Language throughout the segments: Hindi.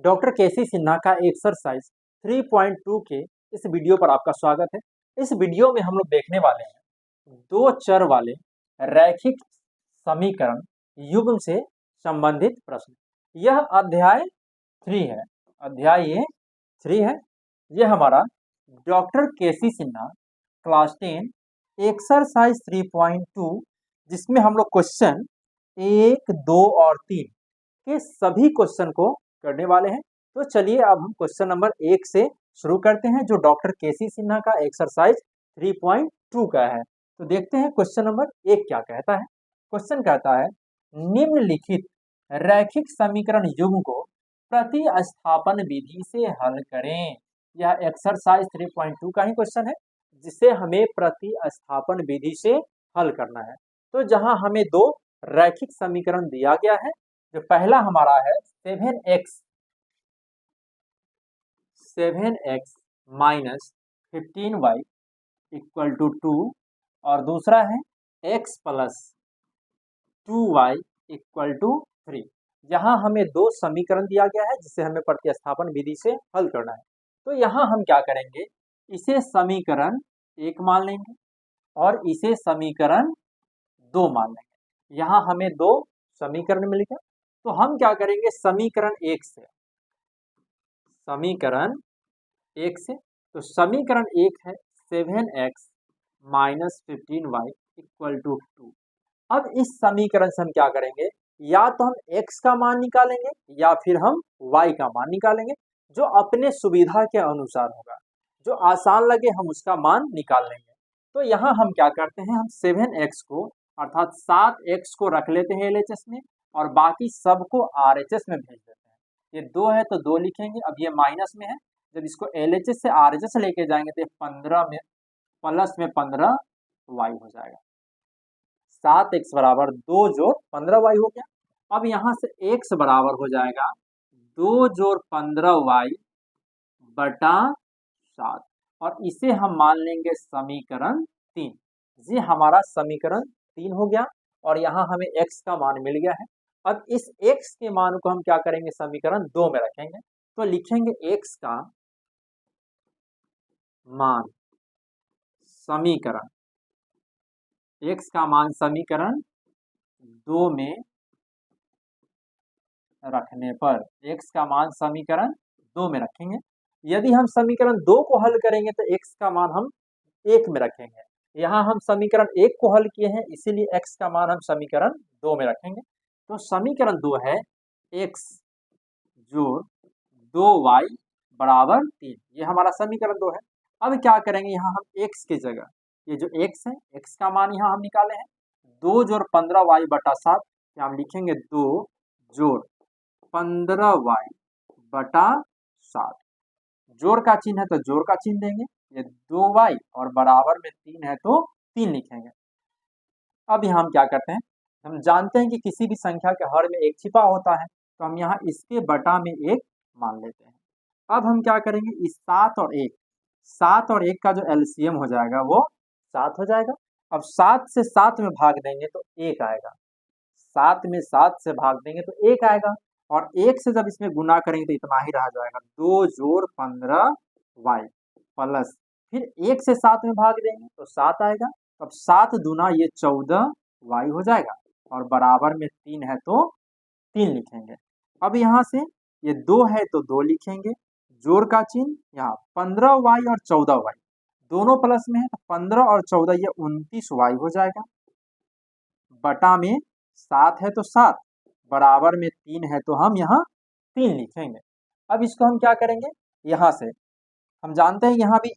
डॉक्टर केसी सिन्हा का एक्सरसाइज 3.2 के इस वीडियो पर आपका स्वागत है। इस वीडियो में हम लोग देखने वाले हैं दो चर वाले रैखिक समीकरण युग्म से संबंधित प्रश्न। यह अध्याय 3 है। अध्याय ये 3 है। यह हमारा डॉक्टर केसी सिन्हा क्लास 10 एक्सरसाइज 3.2 जिसमें हम लोग क्वेश्चन 1, 2 और 3 के सभी क्वेश्चन को करने वाले हैं। तो चलिए अब हम क्वेश्चन नंबर 1 से शुरू करते हैं जो डॉक्टर केसी सिन्हा का एक्सरसाइज 3.2 का है। तो देखते हैं क्वेश्चन नंबर 1 क्या कहता है। क्वेश्चन कहता है निम्नलिखित रैखिक समीकरण युग्म को प्रतिस्थापन विधि से हल करें। यह एक्सरसाइज 3.2 का ही क्वेश्चन है जिसे हमें प्रतिस्थापन विधि से हल करना है। तो जहां हमें दो रैखिक समीकरण दिया गया है, जो पहला हमारा है 7x minus 15y equal to 2 और दूसरा है x plus 2y equal to 3। यहाँ हमें दो समीकरण दिया गया है जिसे हमें प्रतिस्थापन विधि से हल करना है। तो यहाँ हम क्या करेंगे, इसे समीकरण 1 मान लेंगे और इसे समीकरण 2 मान लेंगे। यहाँ हमें दो समीकरण मिल गया। तो हम क्या करेंगे, समीकरण 1 से तो समीकरण 1 है 7x minus 15y equal to 2। अब इस समीकरण से हम क्या करेंगे, या तो हम x का मान निकालेंगे या फिर हम y का मान निकालेंगे, जो अपने सुविधा के अनुसार होगा, जो आसान लगे हम उसका मान निकाल लेंगे। तो यहाँ हम क्या करते हैं, हम 7x को अर्थात 7x को रख लेते हैं LHS में और बाकी सबको RHS में भेज देते हैं। ये 2 है तो 2 लिखेंगे। अब ये माइनस में है, जब इसको LHS से RHS लेके जाएंगे तो 15 में प्लस में 15y हो जाएगा। 7x बराबर 2 जोड़ 15y हो गया। अब यहाँ से x बराबर हो जाएगा 2 जोड़ 15y बटा 7 और इसे हम मान लेंगे समीकरण 3। ये हमारा समीकरण 3 हो गया और यहाँ हमें x का मान मिल गया है। अब इस x के मान को हम क्या करेंगे, समीकरण 2 में रखेंगे। तो लिखेंगे x का मान समीकरण समीकरण 2 में रखने पर x का मान समीकरण 2 में रखेंगे। यदि हम समीकरण 2 को हल करेंगे तो x का मान हम 1 में रखेंगे। यहाँ हम समीकरण 1 को हल किए हैं, इसीलिए x का मान हम समीकरण 2 में रखेंगे। तो समीकरण 2 है x जोड़ 2y बराबर 3। ये हमारा समीकरण 2 है। अब क्या करेंगे, यहाँ हम x की जगह ये जो x है, x का मान यहाँ हम निकाले हैं 2 जोड़ 15y बटा 7। हम लिखेंगे 2 जोड़ 15y बटा 7। जोड़ का चिन्ह है तो जोड़ का चिन्ह देंगे, ये 2y और बराबर में 3 है तो 3 लिखेंगे। अब यहाँ हम क्या करते हैं, हम जानते हैं कि किसी भी संख्या के हर में एक छिपा होता है, तो हम यहाँ इसके बटा में 1 मान लेते हैं। अब हम क्या करेंगे, इस 7 और 1 का जो LCM हो जाएगा वो 7 हो जाएगा। अब 7 से 7 में भाग देंगे तो 1 आएगा। 7 में 7 से भाग देंगे तो 1 आएगा और 1 से जब इसमें गुना करेंगे तो इतना ही रह जाएगा, 2 जोड़ 15y प्लस फिर 1 से 7 में भाग देंगे तो 7 आएगा। अब 7 दूना ये 14y हो जाएगा और बराबर में 3 है तो 3 लिखेंगे। अब यहाँ से ये 2 है तो 2 लिखेंगे, जोड़ का चिन्ह, यहाँ 15y और 14y दोनों प्लस में है तो 15 और 14 ये 29y हो जाएगा। बटा में 7 है तो 7, बराबर में 3 है तो हम यहाँ 3 लिखेंगे। अब इसको हम क्या करेंगे, यहाँ से हम जानते हैं यहाँ भी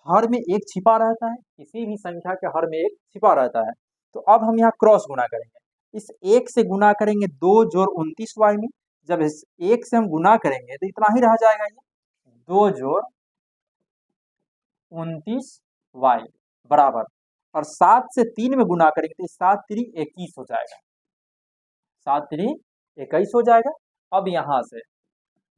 हर में एक छिपा रहता है, किसी भी संख्या के हर में एक छिपा रहता है। तो अब हम यहाँ क्रॉस गुना करेंगे, इस 1 से गुना करेंगे 2 जोड़ 29y में, जब इस 1 से हम गुना करेंगे तो इतना ही रह जाएगा, ये 2 जोड़ 29y बराबर, और 7 से 3 में गुना करेंगे तो 7 3 21 हो जाएगा, 7 3 21 हो जाएगा। अब यहाँ से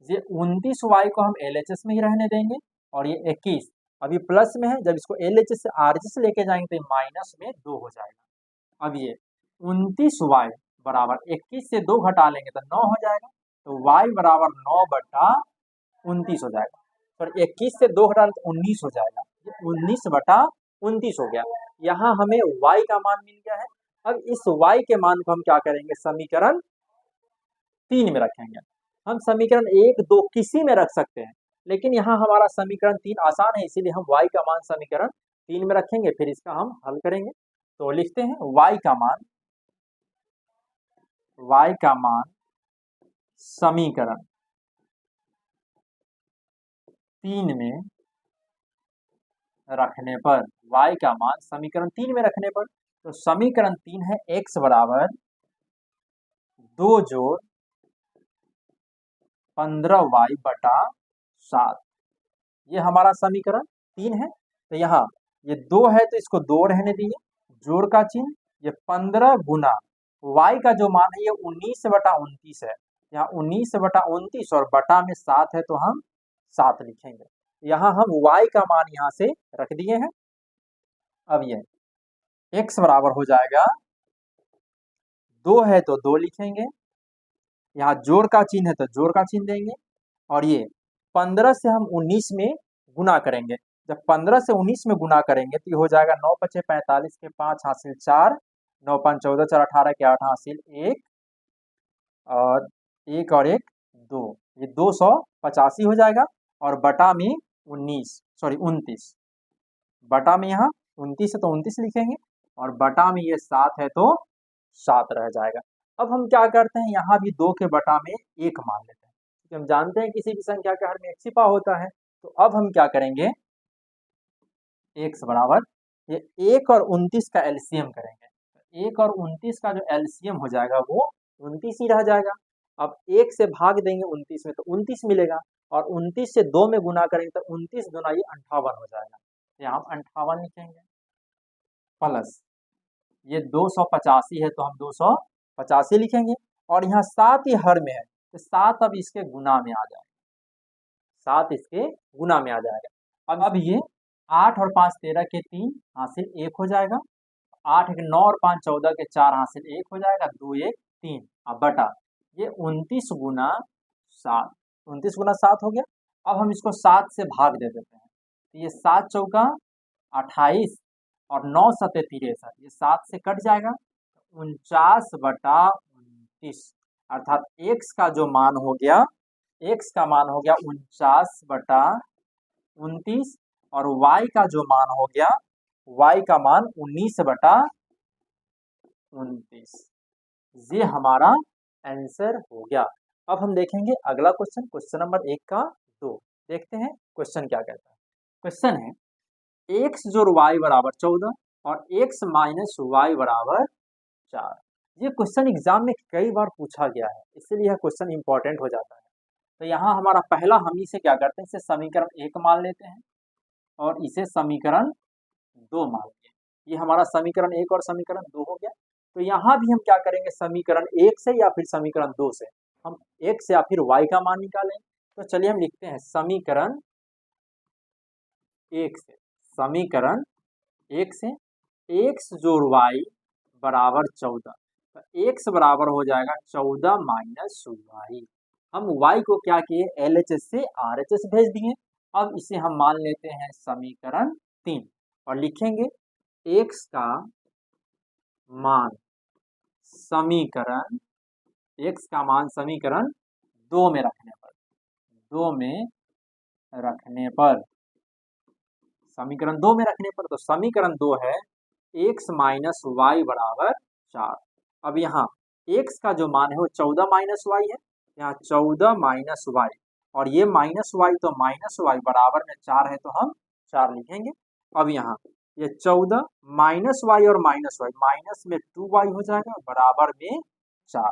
ये 29y को हम LHS में ही रहने देंगे और ये 21 अभी प्लस में है, जब इसको LHS से RHS लेके जाएंगे तो माइनस में 2 हो जाएगा। अब ये 29y बराबर 21 से 2 घटा लेंगे तो 9 हो जाएगा। तो y बराबर 9/29 हो जाएगा। और 21 से 2 घटा तो 19 हो जाएगा। ये 19/29 हो गया। यहाँ हमें y का मान मिल गया है। अब इस y के मान को हम क्या करेंगे, समीकरण 3 में रखेंगे। हम समीकरण 1, 2 किसी में रख सकते हैं, लेकिन यहाँ हमारा समीकरण 3 आसान है, इसीलिए हम y का मान समीकरण 3 में रखेंगे, फिर इसका हम हल करेंगे। तो लिखते हैं y का मान समीकरण 3 में रखने पर, y का मान समीकरण 3 में रखने पर, तो समीकरण 3 है x बराबर 2 जोड़ 15y/7। ये हमारा समीकरण 3 है। तो यहाँ ये 2 है तो इसको 2 रहने दीजिए, जोड़ का चिन्ह, ये 15 गुना y का जो मान है ये 19/29 है। यहाँ 19/29 और बटा में 7 है तो हम 7 लिखेंगे। यहाँ हम y का मान यहाँ से रख दिए हैं। अब ये x बराबर हो जाएगा 2 है तो 2 लिखेंगे, यहाँ जोड़ का चिन्ह है तो जोड़ का चिन्ह देंगे, और ये 15 से हम 19 में गुना करेंगे। जब 15 से 19 में गुना करेंगे तो ये हो जाएगा 9 × 5 = 45 के 5 हासिल 4, 9 × 5 = 14, 4 × 18 के 8 हासिल 1, और 1 और 1 2, ये 285 हो जाएगा। और बटा में 29 बटा में यहाँ 29 है तो 29 लिखेंगे, और बटा में ये 7 है तो 7 रह जाएगा। अब हम क्या करते हैं, यहाँ भी 2 के बटा में 1 मान लेते हैं, क्योंकि हम जानते हैं किसी भी संख्या के हर में 1 छिपा होता है। तो अब हम क्या करेंगे, x बराबर ये 1 और 29 का एलसीएम करेंगे। 1 और 29 का जो एलसीएम हो जाएगा वो 29 ही रह जाएगा। अब 1 से भाग देंगे 29 में तो 29 मिलेगा, और 29 से 2 में गुना करेंगे तो 29 गुना ये 58 हो जाएगा। यहाँ हम 58 लिखेंगे, प्लस ये 285 है तो हम 285 लिखेंगे, और यहाँ 7 ही हर में है तो 7 अब इसके गुना में आ जाएगा, 7 इसके गुना में आ जाएगा। अब ये 8 और 5 13 के 3 हासिल 1 हो जाएगा, 8 के 9 और 5 14 के 4 हासिल 1 हो जाएगा, 2 1 3, अब बटा ये 29 गुना 7, 29 गुना 7 हो गया। अब हम इसको 7 से भाग दे देते हैं, तो ये 7 चौका 28 और 9 सते 63, ये 7 से कट जाएगा, 49/29, अर्थात x का जो मान हो गया, x का मान हो गया 49/29, और y का जो मान हो गया, y का मान 19/29। ये हमारा आंसर हो गया। अब हम देखेंगे अगला क्वेश्चन, क्वेश्चन नंबर 1 का 2। देखते हैं क्वेश्चन क्या कहता है। क्वेश्चन है x जोड़ y बराबर 14 और x माइनस y बराबर 4। ये क्वेश्चन एग्जाम में कई बार पूछा गया है, इसलिए यह क्वेश्चन इंपॉर्टेंट हो जाता है। तो यहाँ हमारा पहला, हम इसे क्या करते हैं, इसे समीकरण 1 मान लेते हैं और इसे समीकरण 2 मान लेंगे। ये हमारा समीकरण 1 और समीकरण 2 हो गया। तो यहाँ भी हम क्या करेंगे, समीकरण 1 से या फिर समीकरण 2 से हम x या फिर y का मान निकालें। तो चलिए हम लिखते हैं समीकरण 1 से, समीकरण 1 से x जोड़ y बराबर 14, तो x बराबर हो जाएगा 14 माइनस y। हम y को क्या किए, LHS से RHS भेज दिए। अब इसे हम मान लेते हैं समीकरण 3 और लिखेंगे x का मान समीकरण, x का मान समीकरण 2 में रखने पर, 2 में रखने पर, समीकरण 2 में रखने पर, तो समीकरण 2 है x माइनस y बराबर 4। अब यहाँ x का जो मान है वो 14 माइनस y है, यहाँ 14 माइनस y, और ये माइनस y तो माइनस y बराबर में 4 है तो हम 4 लिखेंगे। अब यहाँ ये 14 माइनस y और माइनस y, माइनस में 2y हो जाएगा बराबर में 4।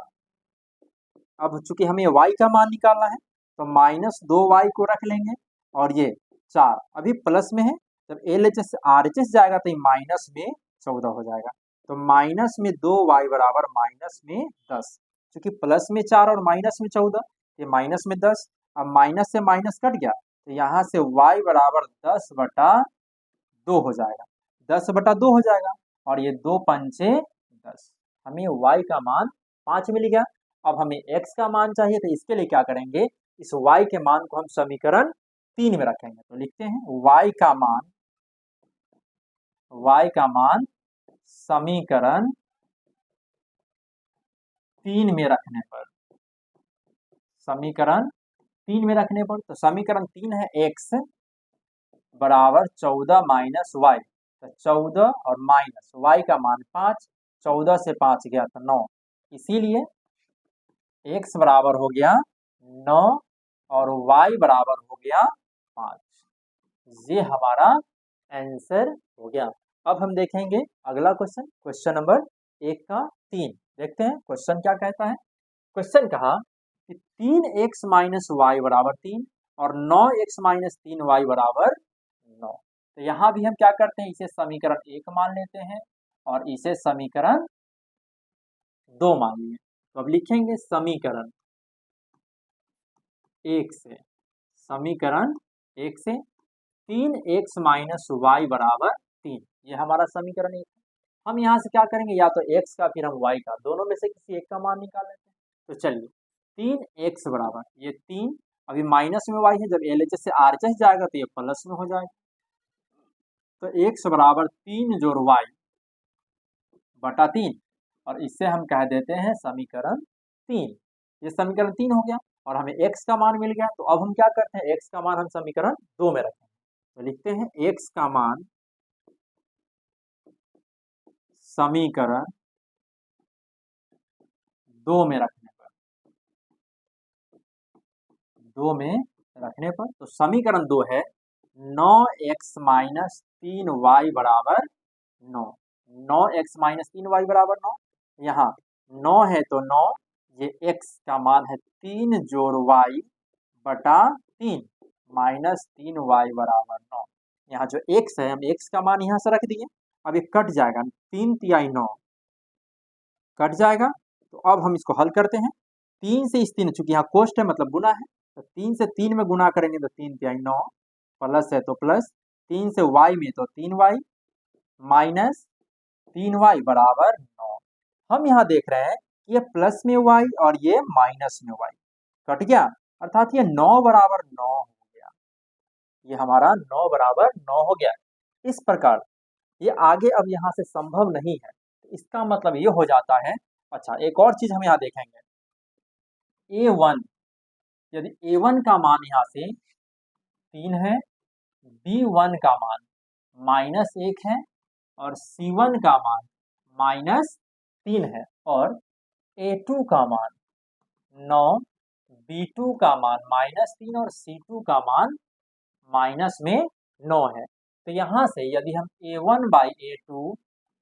अब चूंकि हमें y का मान निकालना है तो माइनस 2y को रख लेंगे, और ये 4 अभी प्लस में है, जब LHS से RHS जाएगा तो ये माइनस में 14 हो जाएगा, तो माइनस में 2y बराबर माइनस में 10। क्योंकि प्लस में 4 और माइनस में 14, ये माइनस में 10। अब माइनस से माइनस कट गया तो यहाँ से y बराबर 10/2 हो जाएगा, 10/2 हो जाएगा, और ये 2 पंचे 10, हमें y का मान 5 मिल गया। अब हमें x का मान चाहिए, तो इसके लिए क्या करेंगे, इस y के मान को हम समीकरण 3 में रखेंगे। तो लिखते हैं y का मान समीकरण 3 में रखने पर, समीकरण 3 में रखने पर, तो समीकरण 3 है x बराबर 14 माइनस वाई। तो 14 और माइनस y का मान 5, 14 से 5 गया तो 9, इसीलिए x बराबर हो गया 9 और y बराबर हो गया 5। ये हमारा आंसर हो गया। अब हम देखेंगे अगला क्वेश्चन, क्वेश्चन नंबर 1 का 3। देखते हैं क्वेश्चन क्या कहता है। क्वेश्चन कहा कि 3x माइनस वाई बराबर 3 और 9x माइनस 3y बराबर 9। तो यहाँ भी हम क्या करते हैं, इसे समीकरण 1 मान लेते हैं और इसे समीकरण 2 मान लिए। तो अब लिखेंगे समीकरण 1 से, समीकरण 1 से 3x माइनस वाई बराबर 3, ये हमारा समीकरण 1 है। हम यहाँ से क्या करेंगे, या तो x का फिर हम y का, दोनों में से किसी एक का मान निकाल लेते हैं। तो चलिए 3x बराबर, ये 3 अभी माइनस में y है, जब LHS से RHS जाएगा तो ये प्लस में हो जाएगा। तो x बराबर 3 जोड़ y बटा 3, और इससे हम कह देते हैं समीकरण 3। ये समीकरण 3 हो गया और हमें x का मान मिल गया। तो अब हम क्या करते हैं, x का मान हम समीकरण 2 में रखेंगे। तो लिखते हैं x का मान समीकरण 2 में रखने पर, 2 में रखने पर, तो समीकरण 2 है 9x माइनस 3y बराबर 9, 9x माइनस 3y बराबर 9। यहाँ 9 है तो 9, ये x का मान है 3 जोड़ y बटा 3 माइनस 3y बराबर 9। यहाँ जो x है, हम x का मान यहाँ से रख दिए। अब ये कट जाएगा, 3 तिहाई 9 कट जाएगा। तो अब हम इसको हल करते हैं। 3 से इस 3, चूंकि यहाँ कोष्ट है मतलब गुना है, तो 3 से 3 में गुना करेंगे तो 3 तिहाई 9, प्लस है तो प्लस, 3 से y में तो 3y माइनस 3y बराबर 9। हम यहाँ देख रहे हैं कि ये प्लस में y और ये माइनस में y कट गया, अर्थात ये 9 बराबर 9 हो गया। ये हमारा 9 बराबर 9 हो गया। इस प्रकार ये आगे अब यहाँ से संभव नहीं है, इसका मतलब ये हो जाता है। अच्छा, एक और चीज हम यहाँ देखेंगे, a1, यदि a1 का मान यहाँ से 3 है, b1 का मान -1 है और c1 का मान -3 है, और a2 का मान 9, b2 का मान -3 और c2 का मान -9 है। तो यहाँ से यदि हम a1 by a2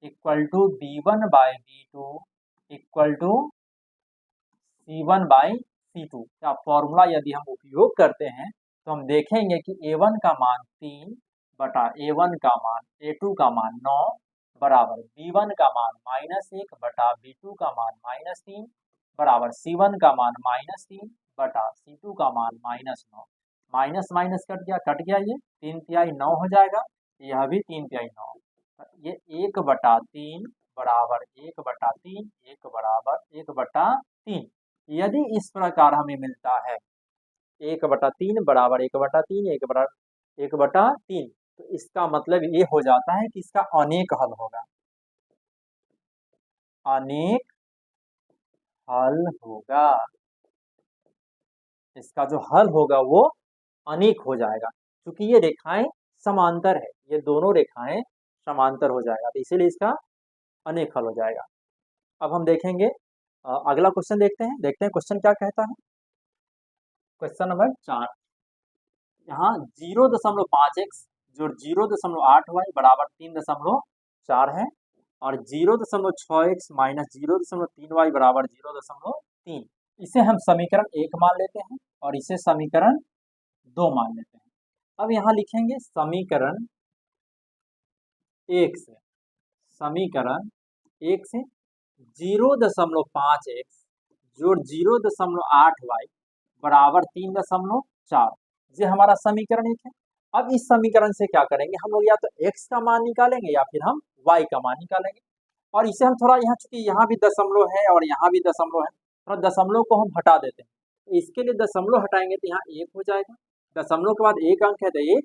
equal to b1 by b2 equal to c1 by c2 का फॉर्मूला यदि हम उपयोग करते हैं, तो हम देखेंगे कि a1 का मान 3 बटा a1 का मान a2 का मान 9 बराबर b1 का मान -1 बटा b2 का मान -3 बराबर c1 का मान -3 बटा c2 का मान -9। माइनस माइनस कट गया, ये 3 तिहाई 9 हो जाएगा, यह भी 3 तिहाई 9। ये 1 बटा 3 बराबर 1 बटा 3, 1 बराबर 1 बटा 3। यदि इस प्रकार हमें मिलता है 1 बटा 3 बराबर 1 बटा 3, 1 बराबर 1 बटा 3, तो इसका मतलब ये हो जाता है कि इसका अनेक हल होगा, अनेक हल होगा। इसका जो हल होगा वो अनेक हो जाएगा, क्योंकि ये रेखाएं समांतर है, ये दोनों रेखाएं समांतर हो जाएगा, तो इसीलिए इसका अनेक हल हो जाएगा। अब हम देखेंगे अगला क्वेश्चन, देखते हैं क्वेश्चन क्या कहता है। क्वेश्चन नंबर 4, यहाँ 0.5x जोड़ 0.8y बराबर 3.4 है, और 0.6x माइनस 0.3y बराबर 0.3। इसे हम समीकरण 1 मान लेते हैं और इसे समीकरण 2 मान लेते हैं। अब यहाँ लिखेंगे समीकरण 1 से, समीकरण 1 से 0.5x जोड़ 0.8y बराबर 3.4, ये हमारा समीकरण 1 है। अब इस समीकरण से क्या करेंगे हम लोग, या तो x का मान निकालेंगे या फिर हम y का मान निकालेंगे, और इसे हम थोड़ा यहाँ, चूंकि यहाँ भी दशमलव है और यहाँ भी दशमलव है, थोड़ा दशमलव को हम हटा देते हैं, तो इसके लिए दशमलव हटाएंगे तो यहाँ 1 हो जाएगा, दशमलव के बाद एक अंक है तो 1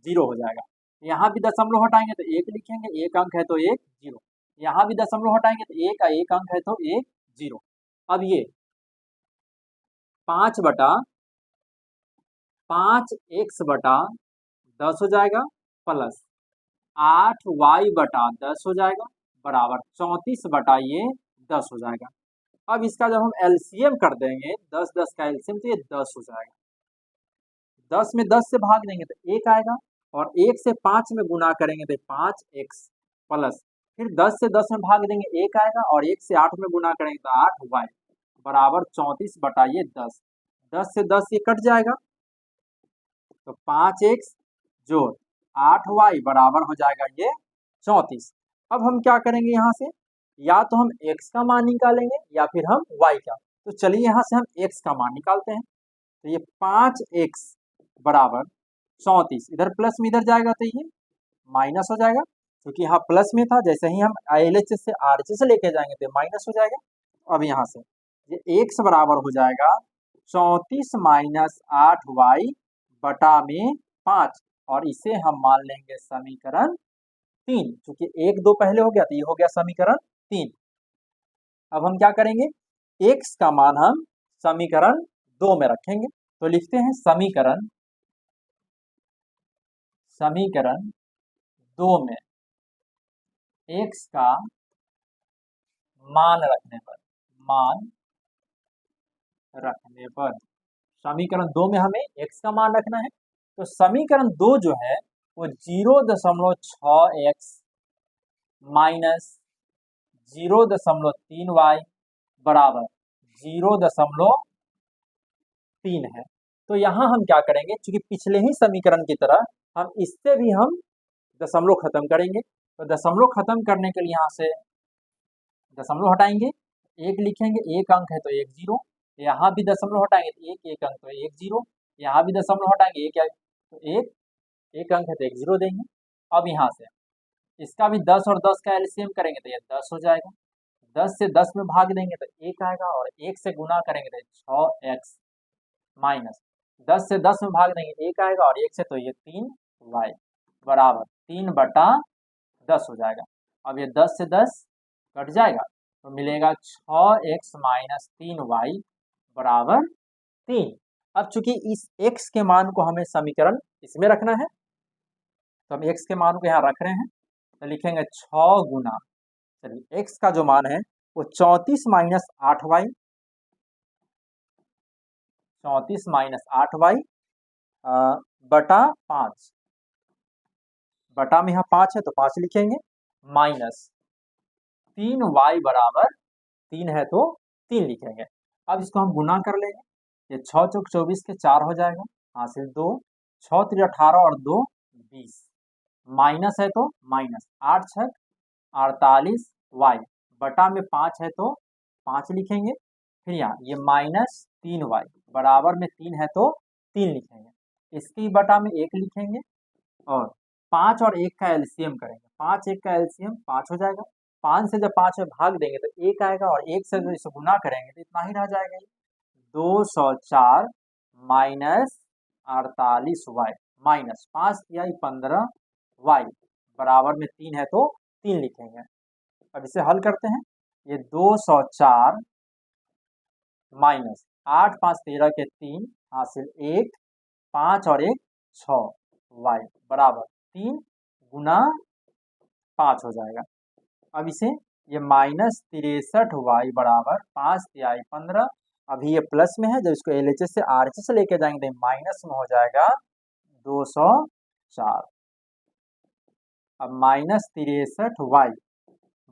0 हो जाएगा। यहाँ भी दशमलव हटाएंगे तो 1 लिखेंगे, एक अंक है तो 1 0, यहाँ भी दशमलव हटाएंगे तो 1 का एक अंक है तो 1 0। अब ये 5/5x/10 हो जाएगा प्लस 8y/10 हो जाएगा बराबर 34/10 हो जाएगा। अब इसका जब हम एलसीएम कर देंगे 10 का एलसीएम तो ये 10 हो जाएगा, 10 में 10 से भाग देंगे तो 1 आएगा और 1 से 5 में गुना करेंगे तो 5x प्लस फिर 10 से 10 में भाग देंगे 1 आएगा और 1 से 8 में गुना करेंगे तो 8y बराबर 34/10, 10 से 10 ये कट जाएगा तो 5x जोड़ 8y बराबर हो जाएगा ये 34। अब हम क्या करेंगे यहाँ से, या तो हम x का मान निकालेंगे या फिर हम y का। तो चलिए यहाँ से हम x का मान निकालते हैं, तो ये 5x बराबर 34, इधर प्लस में इधर जाएगा तो ये माइनस हो जाएगा, क्योंकि यहाँ प्लस में था, जैसे ही हम LHS से RHS लेके जाएंगे तो माइनस हो जाएगा। अब यहाँ से ये x बराबर हो जाएगा 34 माइनस 8y बटा में 5 और इसे हम मान लेंगे समीकरण 3, क्योंकि 1 2 पहले हो गया तो ये हो गया समीकरण 3। अब हम क्या करेंगे, x का मान हम समीकरण 2 में रखेंगे, तो लिखते हैं समीकरण 2 में x का मान रखने पर समीकरण 2 में हमें x का मान रखना है, तो समीकरण 2 जो है वो 0.6x माइनस 0.3y बराबर 0.3 है। तो यहाँ हम क्या करेंगे, क्योंकि पिछले ही समीकरण की तरह हम इससे भी हम दशमलव खत्म करेंगे, तो दशमलव खत्म करने के लिए यहाँ से दशमलव हटाएंगे, 1 लिखेंगे, एक अंक है तो 1 0, यहाँ भी दशमलव हटाएंगे तो एक अंक तो 1 0, यहाँ भी दशमलव हटाएंगे एक अंक है तो 1 0 देंगे। अब यहाँ से इसका भी 10 और 10 का एलसीएम करेंगे तो ये 10 हो जाएगा, 10 से 10 में भाग देंगे तो 1 आएगा और 1 से गुना करेंगे तो 6x माइनस 10 से 10 में भाग देंगे 1 आएगा और 1 से तो ये 3y बराबर 3/10 हो जाएगा। अब ये 10 से 10 कट जाएगा तो मिलेगा 6x माइनस 3y बराबर 3। अब चूंकि इस x के मान को हमें समीकरण इसमें रखना है, तो हम x के मान को यहाँ रख रहे हैं, तो लिखेंगे 6 गुना, चलिए x का जो मान है वो 34 माइनस 8y बटा 5, बटा में यहाँ 5 है तो 5 लिखेंगे, माइनस 3y बराबर 3 है तो 3 लिखेंगे। अब इसको हम गुना कर लेंगे, ये 6 चौक 24 के 4 हो जाएगा, हासिल 2, 6 3 18 और 2 20, माइनस है तो माइनस 8 6 48 y बटा में 5 है तो 5 लिखेंगे, फिर यहाँ ये माइनस 3y बराबर में 3 है तो 3 लिखेंगे, इसकी बटा में 1 लिखेंगे और 5 और 1 का एलसीएम करेंगे, 5 1 का एलसीएम 5 हो जाएगा, 5 से जब 5 में भाग देंगे तो 1 आएगा और 1 से जब इसे गुना करेंगे तो इतना ही रह जाएगा, 204 माइनस 48y माइनस 5 या 15y बराबर में 3 है तो 3 लिखेंगे। अब इसे हल करते हैं, ये 204 माइनस 8 5 13 के 3 हासिल 1, 5 और 1 6y बराबर 3 गुना 5 हो जाएगा। अब इसे ये माइनस 63y बराबर 5 तिहाई 15, अभी ये प्लस में है, जब इसको LHS से RHS से लेके जाएंगे तो माइनस में हो जाएगा 204। अब माइनस 63y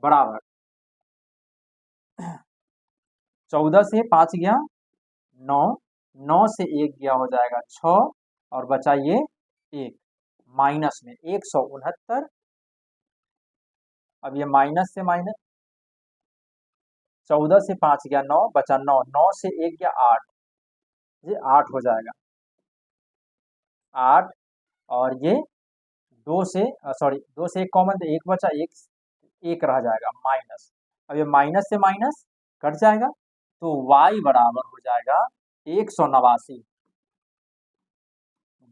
बराबर 14 से 5 गया 9, 9 से 1 गया हो जाएगा 6 और बचा ये 1, माइनस में 169। अब ये माइनस से माइनस 14 से 5 गया 9 बचा 9, 9 से 1 गया 8, ये 8 हो जाएगा 8 और ये 2 से 1 कॉमन तो 1 बचा, 1 रह जाएगा माइनस। अब ये माइनस से माइनस कट जाएगा तो y बराबर हो जाएगा 189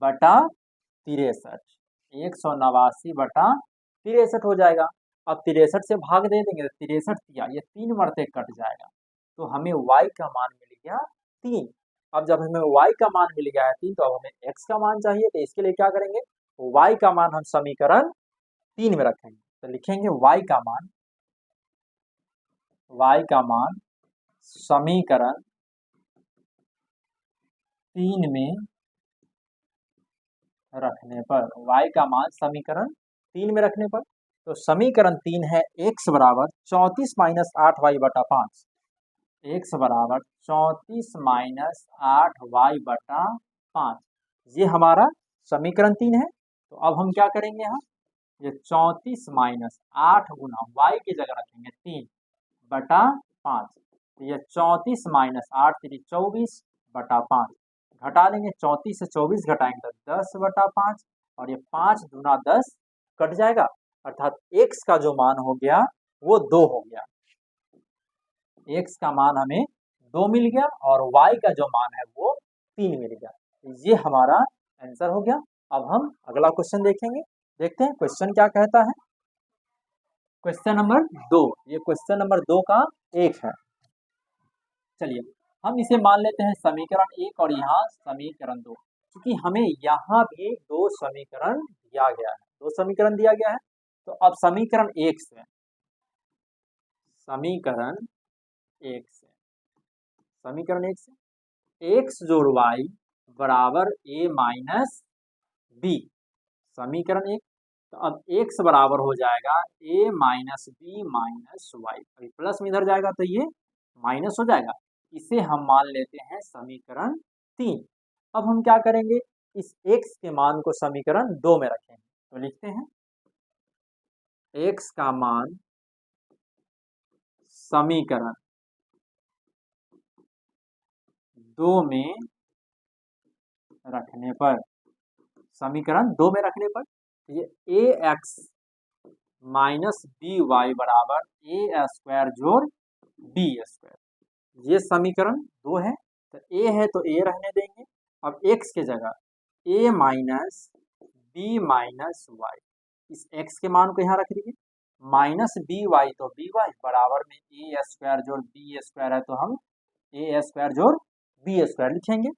बटा 63, 189 बटा 63 हो जाएगा। अब 63 से भाग दे देंगे तो 63 दिया, ये 3 मरते कट जाएगा, तो हमें y का मान मिल गया 3। अब जब हमें y का मान मिल गया है 3, तो अब हमें x का मान चाहिए, तो इसके लिए क्या करेंगे, y का मान हम समीकरण 3 में रखेंगे। तो लिखेंगे y का मान समीकरण 3 में रखने पर, y का मान समीकरण 3 में रखने पर, तो समीकरण 3 है x बराबर 34 माइनस 8y बटा 5, x बराबर 34 माइनस 8y बटा 5, ये हमारा समीकरण 3 है। तो अब हम क्या करेंगे, यहाँ ये 34 माइनस 8 गुना y की जगह रखेंगे 3 बटा 5, तो ये 34 माइनस 8 3 24 बटा 5, घटा लेंगे, 34 से 24 घटाएंगे तो 10 बटा 5, और ये 5 दूना 10 कट जाएगा, अर्थात x का जो मान हो गया वो 2 हो गया, x का मान हमें 2 मिल गया और y का जो मान है वो 3 मिल गया। ये हमारा आंसर हो गया। अब हम अगला क्वेश्चन देखेंगे, देखते हैं क्वेश्चन क्या कहता है। क्वेश्चन नंबर 2, ये क्वेश्चन नंबर 2 का 1 है। चलिए हम इसे मान लेते हैं समीकरण 1 और यहाँ समीकरण 2, क्योंकि हमें यहाँ भी 2 समीकरण दिया गया है, 2 समीकरण दिया गया है। तो अब समीकरण 1 से x जोड़ y बराबर a माइनस बी, समीकरण 1। तो अब x बराबर हो जाएगा a minus B minus Y, अभी प्लस में इधर जाएगा तो ये माइनस हो जाएगा, इसे हम मान लेते हैं समीकरण 3। अब हम क्या करेंगे, इस x के मान को समीकरण 2 में रखेंगे, तो लिखते हैं x का मान समीकरण 2 में रखने पर, समीकरण 2 में रखने पर ये ax माइनस बी वाई बराबर ए स्क्वायर जोड़ बी स्क्वायर, ये समीकरण 2 है। तो a है तो a रहने देंगे, अब x के जगह a minus B minus Y, इस x के मान को यहाँ रख दीजिए, माइनस बी वाई तो बी वाई बराबर में ए स्क्वायर जोड़ बी स्क्वायर है, तो हम ए स्क्वायर जोड़ बी स्क्वायर लिखेंगे।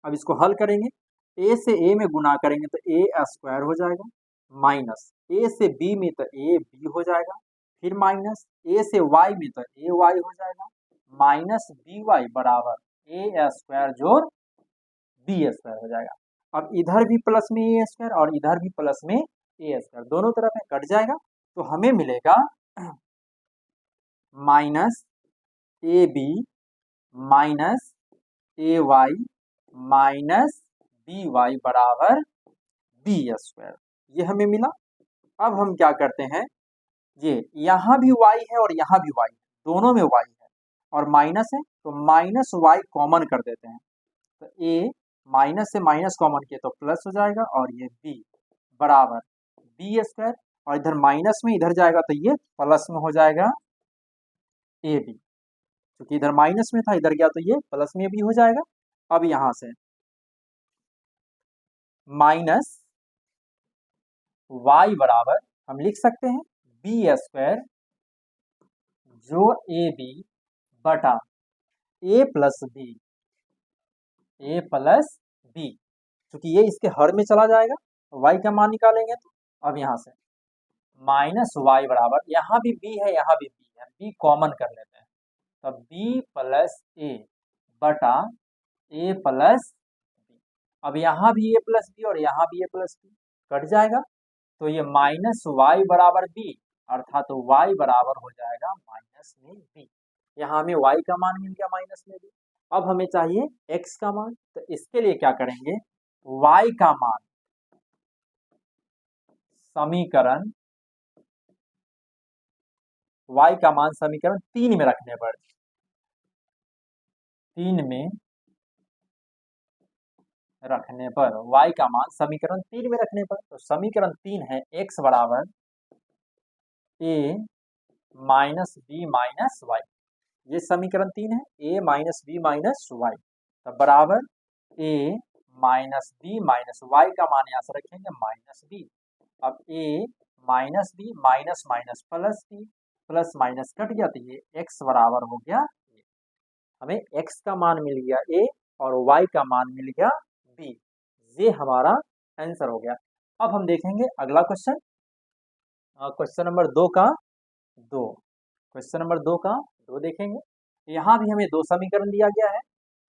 अब इसको हल करेंगे, a से a में गुना करेंगे तो a स्क्वायर हो जाएगा, माइनस a से b में तो a b हो जाएगा, फिर माइनस a से y में तो a y हो जाएगा, माइनस बी वाई बराबर ए स्क्वायर जोड़ बी स्क्वायर हो जाएगा। अब इधर भी प्लस में ए स्क्वायर और इधर भी प्लस में ए स्क्वायर, दोनों तरफ में कट जाएगा, तो हमें मिलेगा minus A B minus A Y minus B Y बराबर बी स्क्वायर, ये हमें मिला। अब हम क्या करते हैं, ये यहाँ भी y है और यहाँ भी y है, दोनों में y है और माइनस है, तो माइनस y कॉमन कर देते हैं, तो a माइनस से माइनस कॉमन किए तो प्लस हो जाएगा, और ये b बराबर बी स्क्वायर, और इधर माइनस में इधर जाएगा तो ये प्लस में हो जाएगा ए बी, क्योंकि इधर माइनस में था इधर गया तो ये प्लस में भी हो जाएगा। अब यहाँ से माइनस y बराबर हम लिख सकते हैं बी स्क्वायर जोड़ ए बी बटा ए प्लस बी, क्योंकि ये इसके हर में चला जाएगा, y का मान निकालेंगे तो अब यहाँ से माइनस y बराबर, यहाँ भी b है यहाँ भी b है, b कॉमन कर लेते हैं, तब b प्लस ए बटा ए प्लस बी, अब यहाँ भी ए प्लस बी और यहाँ भी ए प्लस बी कट जाएगा, तो ये माइनस वाई बराबर बी, अर्थात तो y बराबर हो जाएगा माइनस में बी, यहाँ हमें y का मान मिल गया माइनस में बी। अब हमें चाहिए x का मान, तो इसके लिए क्या करेंगे, y का मान समीकरण समीकरण 3 में रखने पर, 3 में रखने पर y का मान समीकरण 3 में रखने पर, तो समीकरण 3 है x बराबर a minus B minus Y, ये समीकरण 3 है, a minus B minus Y, तब बराबर a minus B minus Y का मान यहाँ से रखेंगे माइनस बी। अब a minus B minus minus plus B, plus minus cut गया तो ये x बराबर हो गया a। हमें x का मान मिल गया a और y का मान मिल गया b। ये हमारा आंसर हो गया। अब हम देखेंगे अगला क्वेश्चन, क्वेश्चन नंबर 2 का 2। क्वेश्चन नंबर 2 का 2 देखेंगे। यहाँ भी हमें दो समीकरण दिया गया है,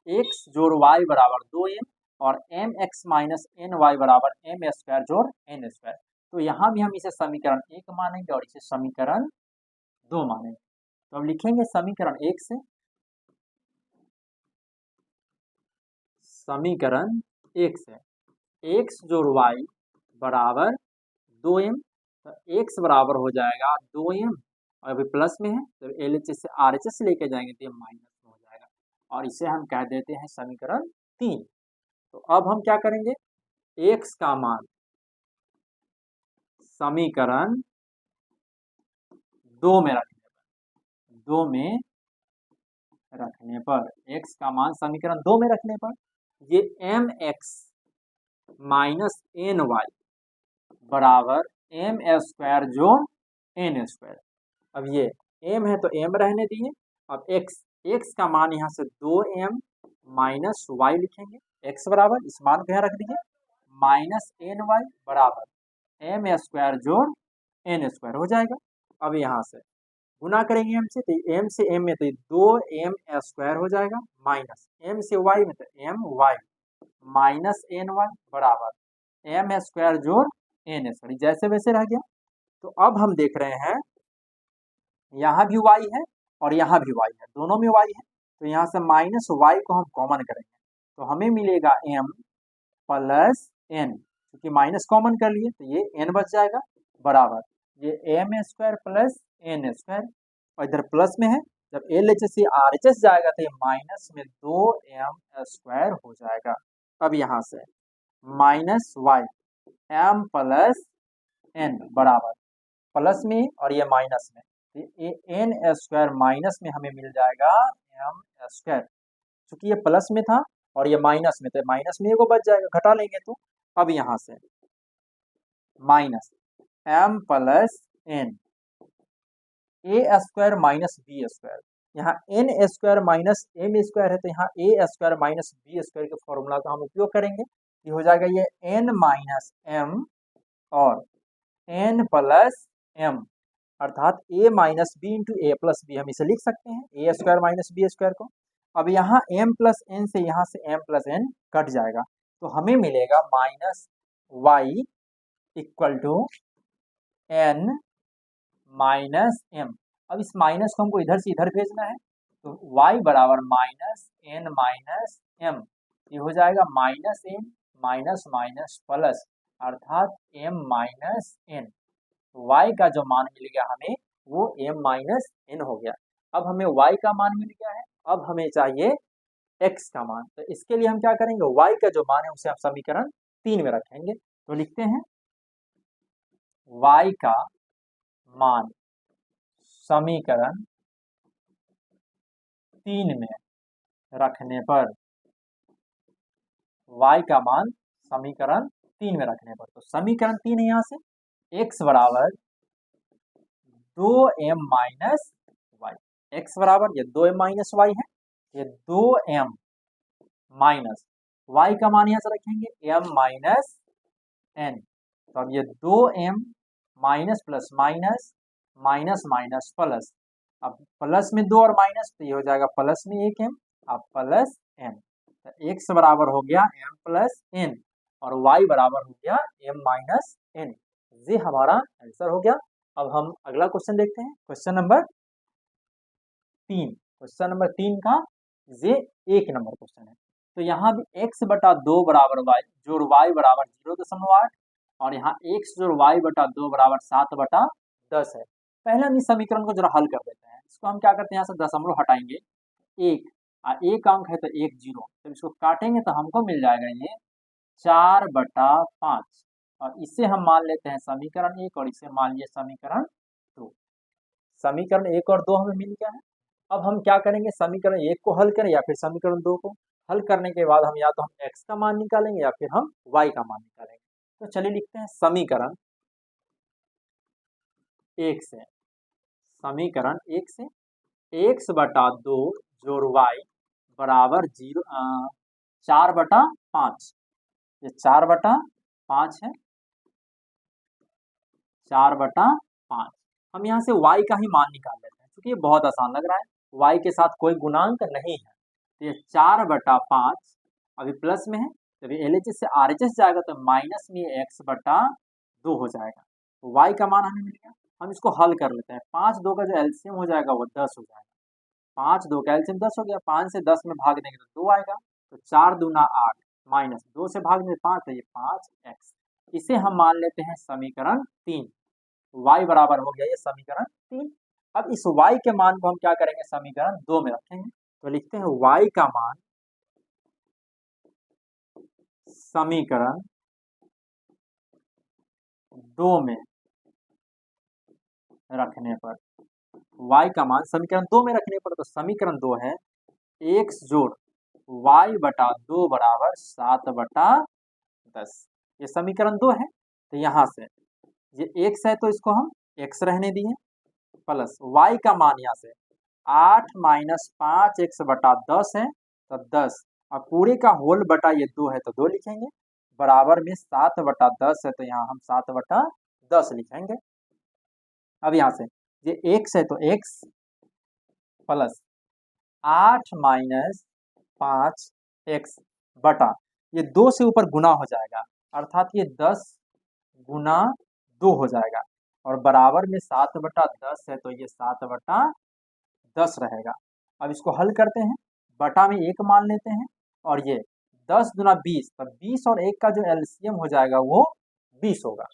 x जोड़ y बराबर 2m और mx माइनस एन वाई बराबर एम स्क्वायर जोड़ एन स्क्वायर। तो यहाँ भी हम इसे समीकरण 1 मानेंगे और इसे समीकरण 2 मानेंगे। तो अब लिखेंगे समीकरण 1 से, समीकरण 1 से x जोड़ y बराबर 2m, तो x बराबर हो जाएगा 2m और अभी प्लस में है तो LHS से RHS लेके जाएंगे तो ये माइनस में हो जाएगा और इसे हम कह देते हैं समीकरण 3। तो अब हम क्या करेंगे, x का मान समीकरण 2 में रखने पर, 2 में रखने पर x का मान समीकरण 2 में रखने पर ये mx माइनस एन वाई बराबर एम स्क्वायर जोड़ एन स्क्वायर। अब ये m है तो m रहने दिए। अब x का मान यहाँ से 2m माइनस वाई लिखेंगे, x बराबर इस मान को यहाँ रख दीजिए माइनस एन वाई बराबर एम स्क्वायर जोड़ एन स्क्वायर हो जाएगा। अब यहाँ से गुना करेंगे m से, तो m से m में तो 2m स्क्वायर हो जाएगा माइनस m से y में तो m Y minus N Y बराबर एम स्क्वायर जोड़ एन स्क्वायर, जैसे वैसे रह गया। तो अब हम देख रहे हैं यहाँ भी y है और यहाँ भी y है, दोनों में y है, तो यहाँ से माइनस y को हम कॉमन करेंगे तो हमें मिलेगा m प्लस n, क्योंकि माइनस कॉमन कर लिए तो ये n बच जाएगा बराबर ये M square plus N square और इधर प्लस में है, जब LHS से RHS जाएगा तो ये माइनस में 2m स्क्वायर हो जाएगा। अब यहाँ से minus Y m plus n बराबर प्लस में और ये माइनस में, ये एन स्क्वायर माइनस में हमें मिल जाएगा एम स्क्वायर, क्योंकि ये प्लस में था और ये माइनस में, तो माइनस में को बच जाएगा, घटा लेंगे तो। अब यहाँ से minus M plus N A square minus B square, यहाँ N square minus M square है तो यहाँ A square minus B square के फॉर्मूला का हम उपयोग करेंगे। ये हो जाएगा ये एन माइनस एम और एन प्लस एम अर्थात a minus B into A plus B, हम इसे लिख सकते हैं A square minus B square को। अब यहाँ m प्लस एन से यहाँ से m प्लस एन कट जाएगा तो हमें मिलेगा minus Y equal to N minus M. अब इस माइनस को हमको इधर से इधर भेजना है तो y बराबर माइनस एन माइनस एम, ये हो जाएगा minus N minus minus plus अर्थात m माइनस एन। y का जो मान मिल गया हमें वो m माइनस एन हो गया। अब हमें y का मान मिल गया है, अब हमें चाहिए x का मान, तो इसके लिए हम क्या करेंगे, y का जो मान है उसे हम समीकरण 3 में रखेंगे। तो लिखते हैं y का मान समीकरण 3 में रखने पर, y का मान समीकरण 3 में रखने पर, तो समीकरण 3 है यहाँ से x बराबर 2m माइनस वाई, एक्स बराबर ये 2m माइनस वाई है, ये 2m माइनस वाई का मान यहाँ से रखेंगे m माइनस n, तो अब ये 2m minus plus minus minus minus plus, अब प्लस में 2 और माइनस तो ये हो जाएगा प्लस में 1m, अब प्लस n, तो x बराबर हो गया m प्लस n और y बराबर हो गया m माइनस n। ये हमारा आंसर हो गया। अब हम अगला क्वेश्चन देखते हैं, क्वेश्चन नंबर 3। क्वेश्चन नंबर 3 का ये 1 नंबर क्वेश्चन है। तो यहाँ भी x बटा 2 बराबर y जोड़ y बराबर 0.8 और यहाँ x जोड़ y बटा 2 बराबर 7 बटा 10 है। पहले हम इस समीकरण को जरा हल कर देते हैं। इसको हम क्या करते हैं, यहाँ से दशमलव हटाएंगे, एक अंक है तो 1 0, जब इसको काटेंगे तो हमको मिल जाएगा ये 4/5 और इसे हम मान लेते हैं समीकरण 1 और इसे मान लिए समीकरण 2। समीकरण 1 और 2 हमें मिल गया है। अब हम क्या करेंगे, समीकरण 1 को हल करें या फिर समीकरण 2 को। हल करने के बाद हम या तो हम x का मान निकालेंगे या फिर हम y का मान निकालेंगे। तो चलिए लिखते हैं समीकरण 1 से, समीकरण 1 से x बटा 2 जोड़ y बराबर 4/5। ये 4/5 है, 4/5। हम यहाँ से y का ही मान निकाल लेते हैं क्योंकि ये बहुत आसान लग रहा है, y के साथ कोई गुणांक नहीं है। तो ये 4/5 अभी प्लस में है, जब ये LHS से RHS जाएगा तो माइनस में x/2 हो जाएगा। तो y का मान हमें मिल गया। हम इसको हल कर लेते हैं। 5 2 का जो एलसीएम हो जाएगा वो 10 हो जाएगा। 5 2 का एलसीएम 10 हो गया। 5 से 10 में भाग देंगे तो 2 आएगा। तो 4 दूना 8 माइनस 2 से भाग देंगे 5, तो ये 5x। इसे हम मान लेते हैं समीकरण 3। y बराबर हो गया ये समीकरण 3। अब इस y के मान को हम क्या करेंगे, समीकरण 2 में रखेंगे। तो लिखते हैं y का मान समीकरण 2 में रखने पर, y का मान समीकरण 2 में रखने पर, तो समीकरण 2 है x जोड़ y/2 बराबर 7/10। ये समीकरण 2 है। तो यहाँ से ये x है तो इसको हम x रहने दिए, प्लस y का मान यहाँ से 8 माइनस 5x/10 है तो 10, और पूरे का होल बटा ये 2 है तो 2 लिखेंगे, बराबर में 7/10 है तो यहाँ हम 7/10 लिखेंगे। अब यहाँ से ये x है तो x प्लस 8 माइनस 5x बटा ये 2 से ऊपर गुना हो जाएगा, अर्थात ये 10 गुना 2 हो जाएगा, और बराबर में 7/10 है तो ये 7/10 रहेगा। अब इसको हल करते हैं, बटा में 1 मान लेते हैं, और ये 10 दूना 20, तो 20 और 1 का जो एलसीएम हो जाएगा वो 20 होगा।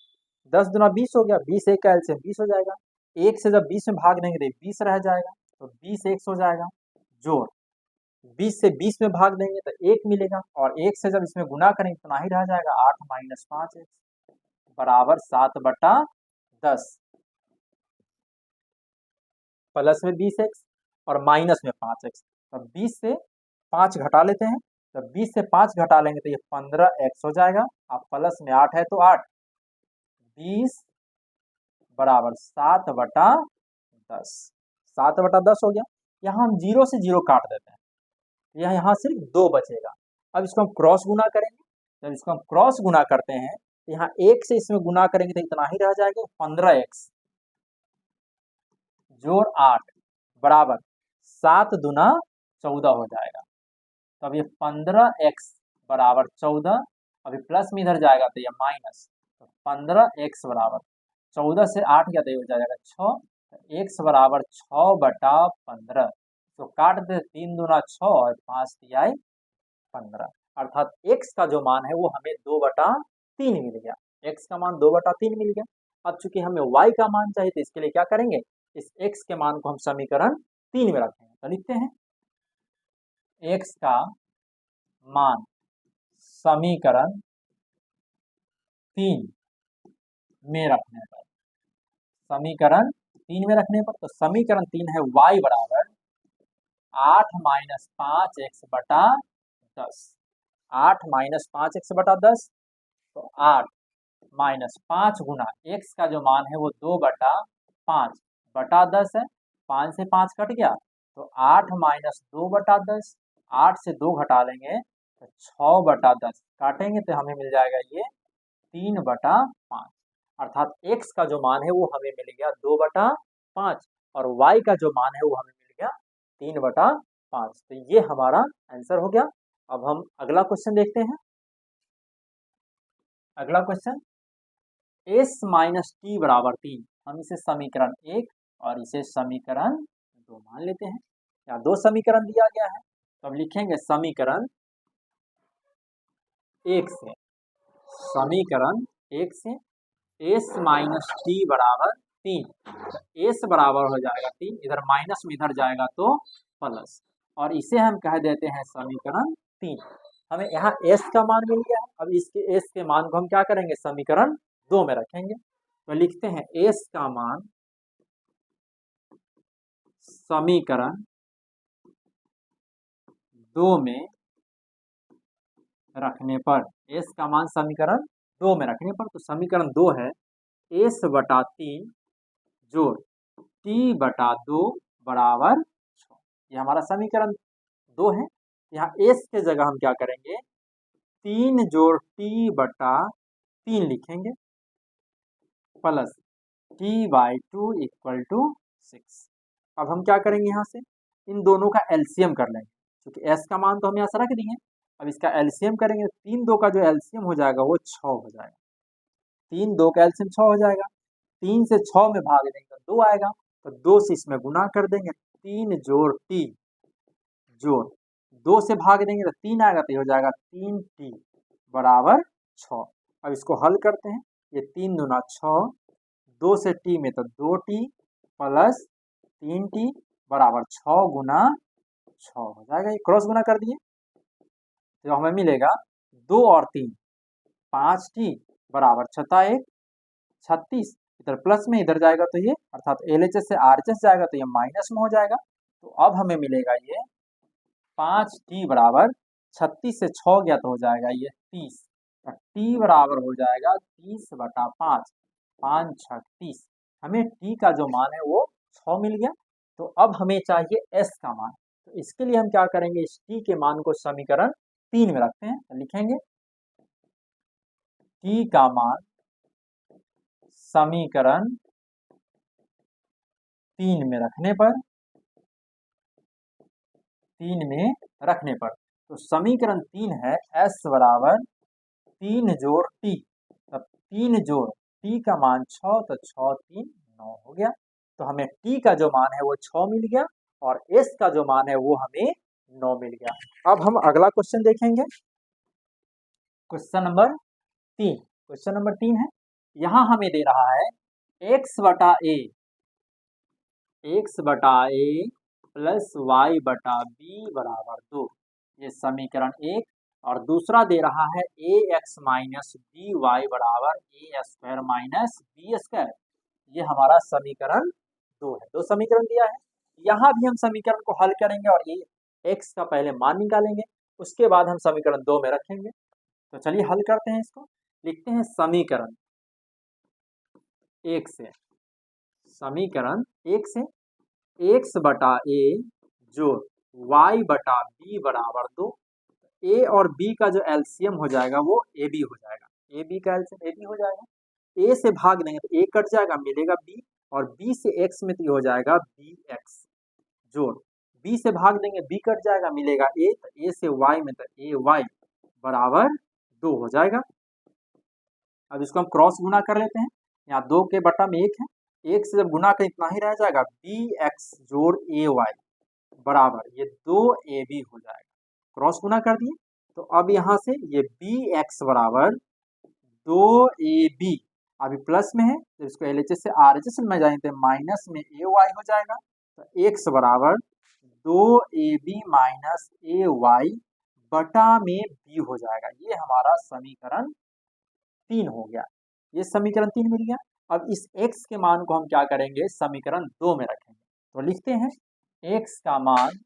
10 दूना 20 हो गया, 20 1 का एलसीएम 20 हो जाएगा। 1 से जब 20 में भाग देंगे तो 20 रह जाएगा, तो 20 x हो जाएगा, जोड़ 20 से 20 में भाग देंगे तो 1 मिलेगा, और 1 से जब इसमें गुना करेंगे इतना ही रह जाएगा, 8 माइनस 5x बराबर 7/10, प्लस में 20x और माइनस में 5x। तो 20 से 5 घटा लेते हैं, तो 20 से 5 घटा लेंगे तो ये 15x हो जाएगा, अब प्लस में 8 है तो 8, 20 बराबर 7/10, 7/10 हो गया। यहाँ हम 0 से 0 काट देते हैं, यहाँ सिर्फ 2 बचेगा। अब इसको हम क्रॉस गुना करेंगे, जब इसको हम क्रॉस गुना करते हैं तो यहाँ 1 से इसमें गुना करेंगे तो इतना ही रह जाएगा, 15x जोड़ 8 बराबर 7 दूना 14 हो जाएगा। तो अब ये 15x बराबर 14, अभी प्लस में इधर जाएगा तो ये माइनस, तो 15x बराबर 14 से 8 गया तो ये हो जाएगा 6, तो x बराबर 6/15। तो काट दे, 3 दूना 6 और 5 तिहाई 15, अर्थात x का जो मान है वो हमें 2/3 मिल गया। x का मान 2/3 मिल गया। अब चूंकि हमें y का मान चाहिए तो इसके लिए क्या करेंगे, इस x के मान को हम समीकरण 3 में रखेंगे। तो लिखते हैं x का मान समीकरण 3 में रखने पर, समीकरण 3 में रखने पर, तो समीकरण 3 है y बराबर 8 माइनस 5x/10, 8 माइनस 5x/10, तो 8 माइनस 5 गुना x का जो मान है वो 2/5/10 है, 5 से 5 कट गया तो 8 माइनस 2/10, 8 से 2 घटा लेंगे तो 6/10, काटेंगे तो हमें मिल जाएगा ये 3/5, अर्थात x का जो मान है वो हमें मिल गया 2/5 और y का जो मान है वो हमें मिल गया 3/5। तो ये हमारा आंसर हो गया। अब हम अगला क्वेश्चन देखते हैं। अगला क्वेश्चन, s माइनस टी बराबर 3, हम इसे समीकरण 1 और इसे समीकरण 2 मान लेते हैं। यहाँ 2 समीकरण दिया गया है, तो अब लिखेंगे समीकरण 1 से, समीकरण 1 से s माइनस टी बराबर 3, तो s बराबर हो जाएगा 3, इधर माइनस में इधर जाएगा तो प्लस, और इसे हम कह देते हैं समीकरण 3। हमें यहाँ s का मान मिल गया है। अब इसके s के मान को हम क्या करेंगे, समीकरण 2 में रखेंगे। तो लिखते हैं s का मान समीकरण 2 में रखने पर, s का मान समीकरण 2 में रखने पर, तो समीकरण 2 है s बटा 3 जोड़ t बटा 2 बराबर 6। ये हमारा समीकरण 2 है। यहाँ s के जगह हम क्या करेंगे, 3 जोड़ t बटा 3 लिखेंगे प्लस t/2 इक्वल टू 6। अब हम क्या करेंगे, यहाँ से इन दोनों का एलसीएम कर लेंगे, क्योंकि s का मान तो हम यहाँ से रख दिए। अब इसका एलसीएम करेंगे, 3 2 का जो एलसीएम हो जाएगा वो 6 हो जाएगा। 3 2 का एलसीएम 6 हो जाएगा। 3 से 6 में भाग देंगे तो 2 आएगा, तो 2 से इसमें गुना कर देंगे, 3 जोड़ t जोड़ 2 से भाग देंगे तो 3 आएगा, तो ये हो जाएगा 3t बराबर 6। अब इसको हल करते हैं, ये 3 दूना 6, 2 से t में तो 2t प्लस 3t बराबर 6 गुना 6 हो जाएगा। ये क्रॉस गुना कर दिए तो हमें मिलेगा 2 और 3 5t बराबर 6 36। इधर प्लस में इधर जाएगा तो ये अर्थात LHS से RHS जाएगा तो ये माइनस में हो जाएगा। तो अब हमें मिलेगा ये 5t बराबर 36 से 6 गया तो हो जाएगा ये 30। t बराबर हो जाएगा 30 बटा 5, 5 6 30। हमें t का जो मान है वो 6 मिल गया। तो अब हमें चाहिए s का मान, तो इसके लिए हम क्या करेंगे, इस t के मान को समीकरण 3 में रखते हैं। तो लिखेंगे t का मान समीकरण 3 में रखने पर, 3 में रखने पर, तो समीकरण 3 है s बराबर 3 जोड़ t। तब 3 जोड़ t का मान 6, तो 6 3 9 हो गया। तो हमें t का जो मान है वो 6 मिल गया और s का जो मान है वो हमें 9 मिल गया। अब हम अगला क्वेश्चन देखेंगे, क्वेश्चन नंबर 3। क्वेश्चन नंबर 3 है, यहाँ हमें दे रहा है x बटा a प्लस y बटा b बराबर 2, ये समीकरण 1। और दूसरा दे रहा है ax माइनस by बराबर a square minus b square, ये हमारा समीकरण 2 है। 2 समीकरण दिया है, यहाँ भी हम समीकरण को हल करेंगे और ये x का पहले मान निकालेंगे, उसके बाद हम समीकरण 2 में रखेंगे। तो चलिए हल करते हैं इसको। लिखते हैं समीकरण 1 से, समीकरण 1 से x बटा a जोड़ y बटा b बराबर 2। a और b का जो एलसीएम हो जाएगा वो ab हो जाएगा, ab का एलसीएम ab हो जाएगा। a से भाग देंगे तो a कट जाएगा, मिलेगा b, और b से x में तो ये हो जाएगा bx जोड़ b से भाग देंगे b कट जाएगा, मिलेगा a, तो a से y में तो ay बराबर 2 हो जाएगा। अब इसको हम क्रॉस गुना कर लेते हैं, यहाँ 2 के बटा में 1 है, 1 से जब गुना करें इतना ही रह जाएगा, bx जोड़ ay बराबर ये 2ab हो जाएगा। क्रॉस गुना कर दिए तो अब यहाँ से ये bx बराबर 2ab, अभी प्लस में है तो इसको LHS से RHS में जाएंगे तो माइनस में ay हो जाएगा। तो x बराबर 2ab माइनस ay बटा में b हो जाएगा। ये हमारा समीकरण 3 हो गया, ये समीकरण 3 मिल गया। अब इस x के मान को हम क्या करेंगे, समीकरण 2 में रखेंगे। तो लिखते हैं x का मान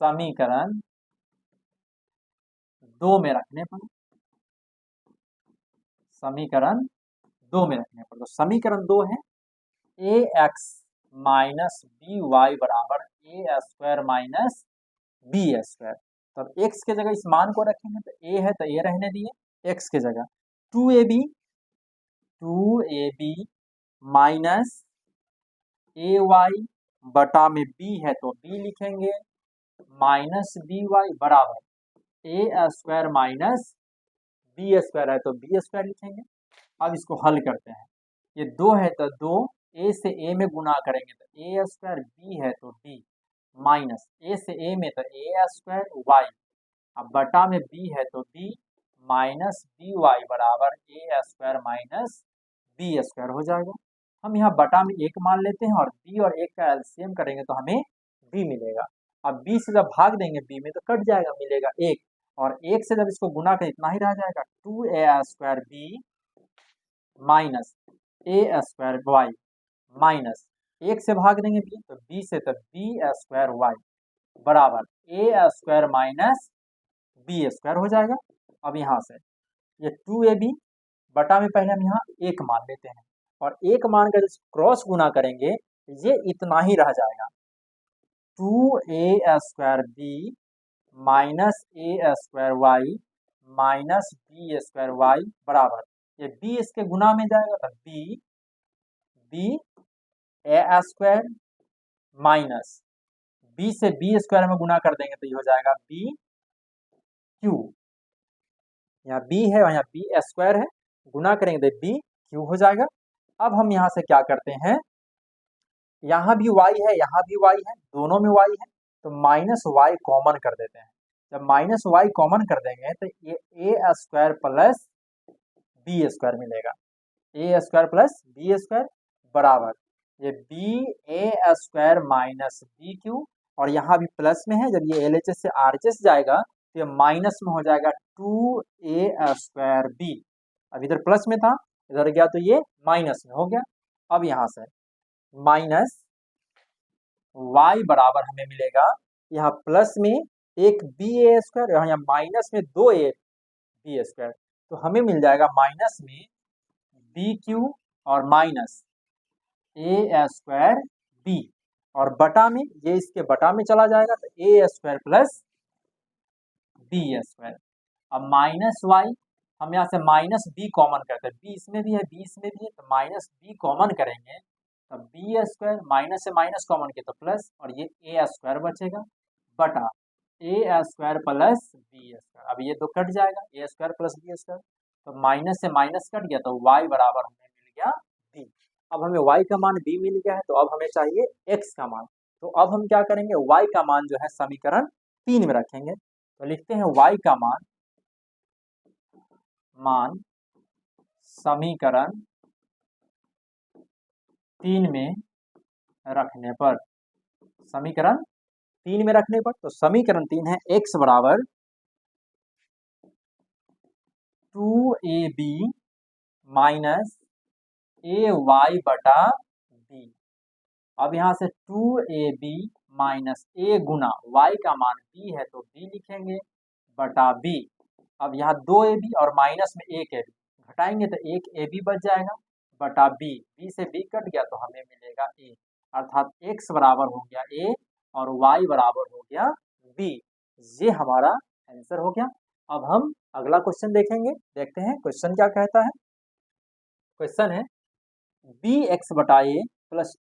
समीकरण 2 में रखने पर, समीकरण 2 में रखने पर, तो समीकरण 2 है ax माइनस by बराबर a square minus b square. तब x के जगह इस मान को रखेंगे तो a है तो a रहने दिए, x के जगह 2ab माइनस ay बटा में b है तो b लिखेंगे, माइनस by बराबर a square minus b square है तो b स्क्वायर लिखेंगे। अब इसको हल करते हैं, ये 2 है तो 2, a से a में गुना करेंगे तो a स्क्वायर, b है तो b, माइनस a से a में तो a स्क्वायर y, अब बटा में b है तो b, माइनस by बराबर a square minus b square हो जाएगा। हम यहाँ बटा में 1 मान लेते हैं और b और 1 का एलसीएम करेंगे तो हमें b मिलेगा। अब b से जब भाग देंगे b में तो कट जाएगा, मिलेगा 1, और 1 से जब इसको गुना करें इतना ही रह जाएगा, 2a square b minus a square y, minus 1 से भाग देंगे b तो b से तो b स्क्वायर y, बराबर ए स्क्वायर माइनस बी स्क्वायर हो जाएगा। अब यहाँ से ये 2ab बटा में पहले हम यहाँ एक मान लेते हैं और एक मान का जब क्रॉस गुना करेंगे ये इतना ही रह जाएगा 2a square B minus A square Y minus B square Y बराबर ये बी इसके गुना में जाएगा तो B A square minus B से बी स्क्वायर में गुना कर देंगे तो ये हो जाएगा बी क्यू। यहाँ बी है और यहाँ बी स्क्वायर है, गुना करेंगे तो बी क्यू हो जाएगा। अब हम यहाँ से क्या करते हैं, यहाँ भी y है यहाँ भी y है, दोनों में y है तो माइनस वाई कॉमन कर देते हैं। जब माइनस वाई कॉमन कर देंगे तो ये ए स्क्वायर प्लस बी स्क्वायर मिलेगा, ए स्क्वायर प्लस बी स्क्वायर बराबर ये B A square minus B Q और यहाँ भी प्लस में है, जब ये एलएचएस से आरएचएस जाएगा तो ये माइनस में हो जाएगा 2a स्क्वायर बी। अब इधर प्लस में था इधर गया तो ये माइनस में हो गया। अब यहाँ से माइनस y बराबर हमें मिलेगा यहाँ प्लस में एक बी ए स्क्वायर यहाँ माइनस में 2a बी स्क्वायर तो हमें मिल जाएगा माइनस में बी क्यू और माइनस ए स्क्वायर बी और बटा में ये इसके बटा में चला जाएगा तो ए स्क्वायर प्लस बी स्क्वायर। अब माइनस वाई हम यहाँ से माइनस बी कॉमन करते हैं, बी इसमें भी है बी इसमें भी है तो माइनस बी कॉमन करेंगे तो बी स्क्वायर माइनस से माइनस कॉमन किया तो प्लस और ये ए स्क्वायर बचेगा बटा ए स्क्वायर प्लस बी स्क्वायर। अब ये दो कट जाएगा ए स्क्वायर प्लस बी स्क्वायर तो माइनस से माइनस कट गया तो y बराबर हमें मिल गया b। अब हमें y का मान b मिल गया है तो अब हमें चाहिए x का मान, तो अब हम क्या करेंगे y का मान जो है समीकरण 3 में रखेंगे तो लिखते हैं y का मान समीकरण 3 में रखने पर, समीकरण 3 में रखने पर तो समीकरण 3 है x बराबर 2ab माइनस ए वाई बटा बी। अब यहाँ से 2ab माइनस ए गुना y का मान b है तो b लिखेंगे बटा b। अब यहाँ 2ab और माइनस में एक ab घटाएंगे तो एक ab बच जाएगा बटा b, b से b कट गया तो हमें मिलेगा a अर्थात x बराबर हो गया a और y बराबर हो गया b। ये हमारा आंसर हो गया। अब हम अगला क्वेश्चन देखेंगे, देखते हैं क्वेश्चन क्या कहता है। क्वेश्चन है बी एक्स बटा ए प्लस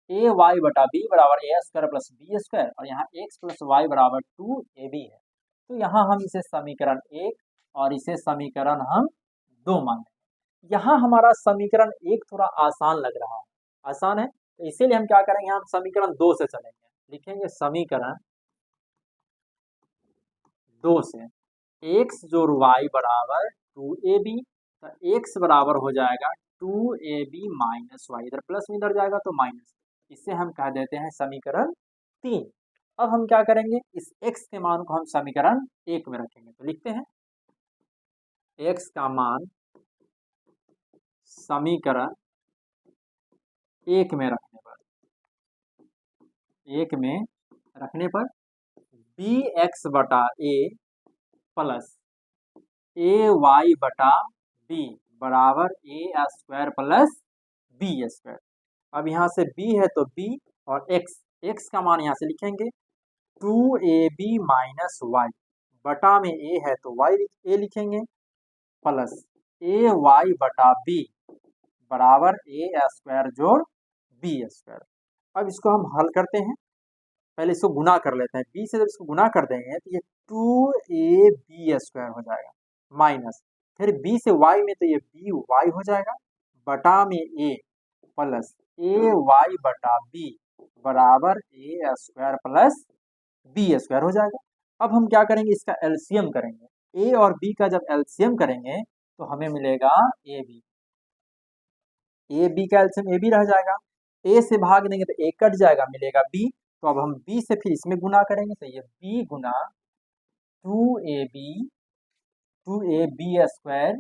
ए वाई बटा बी बराबर ए स्क्वायर प्लस बी स्क्वायर और यहाँ एक्स प्लस वाई बराबर 2ab है। तो यहाँ हम इसे समीकरण 1 और इसे समीकरण हम 2 मानेंगे। यहाँ हमारा समीकरण 1 थोड़ा आसान लग रहा है, आसान है तो इसीलिए हम क्या करेंगे, हम समीकरण 2 से चलेंगे। लिखेंगे समीकरण 2 से एक्स जोड़ वाई बराबर 2ab तो x बराबर हो जाएगा 2ab माइनस वाई, इधर प्लस में इधर जाएगा तो माइनस, इसे हम कह देते हैं समीकरण 3। अब हम क्या करेंगे, इस x के मान को हम समीकरण 1 में रखेंगे तो लिखते हैं x का मान समीकरण 1 में रखने पर बी एक्स बटा ए प्लस ए वाई बटा बी बराबर ए स्क्वायर प्लस बी स्क्वायर। अब यहाँ से b है तो b और x का मान यहाँ से लिखेंगे 2ab माइनस वाई बटा में a है तो a लिखेंगे प्लस ए वाई बटा b बराबर ए स्क्वायर जोड़ बी स्क्वायर। अब इसको हम हल करते हैं, पहले इसको गुना कर लेते हैं, b से जब इसको गुना कर देंगे तो ये 2ab स्क्वायर हो जाएगा माइनस फिर b से y में तो ये by हो जाएगा बटा में a प्लस ए वाई बटा b बराबर ए स्क्वायर प्लस बी स्क्वायर हो जाएगा। अब हम क्या करेंगे, इसका एलसीएम करेंगे, a और b का जब एलसीएम करेंगे तो हमें मिलेगा ab का एलसीएम ab रह जाएगा, a से भाग देंगे तो a कट जाएगा मिलेगा b। तो अब हम b से फिर इसमें गुना करेंगे तो ये b गुना 2ab square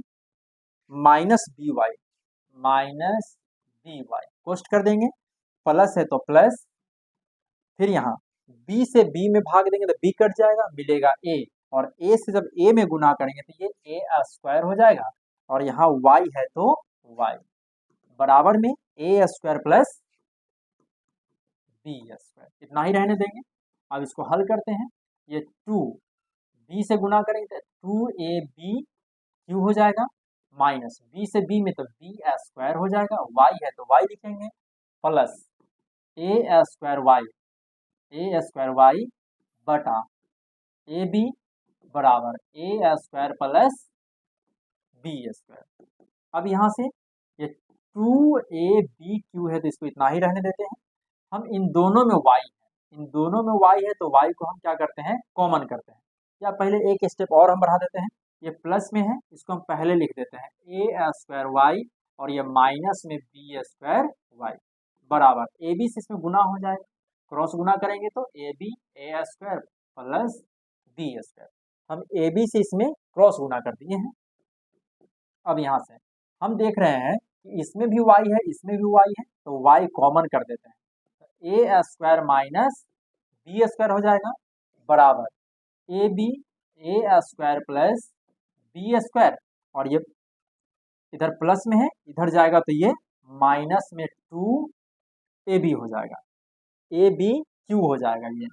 minus B Y कोष्ट कर देंगे, प्लस है तो प्लस फिर यहाँ b से b में भाग देंगे तो b कट जाएगा, मिलेगा a, और a से जब a में गुना करेंगे तो ये a स्क्वायर हो जाएगा, और यहाँ y है तो y बराबर में a square plus b square, इतना ही रहने देंगे। अब इसको हल करते हैं, ये 2 b से गुना करेंगे तो 2ab क्यू हो जाएगा, माइनस b से b में तो b स्क्वायर हो जाएगा, y है तो y लिखेंगे, प्लस a स्क्वायर y बटा ab बराबर a square plus b square. अब यहाँ से ये 2ab है तो इसको इतना ही रहने देते हैं। हम इन दोनों में y है, इन दोनों में y है तो y को हम क्या करते हैं, कॉमन करते हैं, या पहले एक स्टेप और हम बढ़ा देते हैं, ये प्लस में है इसको हम पहले लिख देते हैं a स्क्वायर y, और ये माइनस में b स्क्वायर y बराबर ab से इसमें गुना हो जाएगा, क्रॉस गुना करेंगे तो ab a square plus b square, हम ab से इसमें क्रॉस गुना कर दिए हैं। अब यहाँ से हम देख रहे हैं कि इसमें भी y है इसमें भी y है तो y कॉमन कर देते हैं, तो a square minus b square हो जाएगा बराबर ab a square plus b square, और ये इधर प्लस में है इधर जाएगा तो ये माइनस में 2ab हो जाएगा, ab क्यू हो जाएगा, ये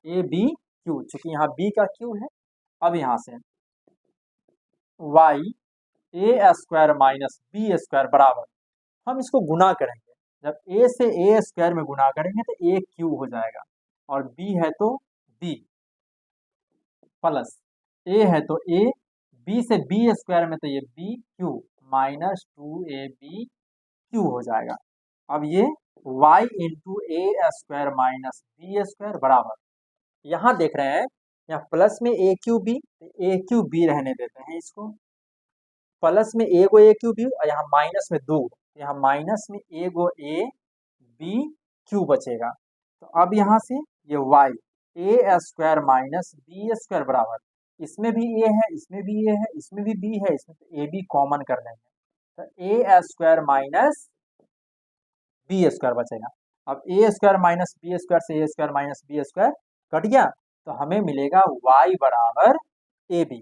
ab क्यू, चूंकि यहाँ b का क्यू है। अब यहाँ से y a square minus b square बराबर, हम इसको गुना करेंगे, जब a से a स्क्वायर में गुना करेंगे तो a क्यू हो जाएगा, और b है तो b प्लस a है तो a, b से b स्क्वायर में तो ये b Q minus 2ab Q हो जाएगा। अब ये y into a square minus b square बराबर, यहाँ देख रहे हैं यहाँ प्लस में a क्यू b रहने देते हैं इसको, प्लस में a go a Q b, और यहाँ माइनस में 2, यहाँ माइनस में a go a b Q बचेगा। तो अब यहाँ से ये y a square minus b square बराबर, इसमें भी a है इसमें भी a है इसमें भी b है, इसमें तो a b कॉमन कर लेंगे तो a square minus b square बचेगा। अब a square minus b square से a square minus b square cut गया, तो हमें मिलेगा y बराबर ab,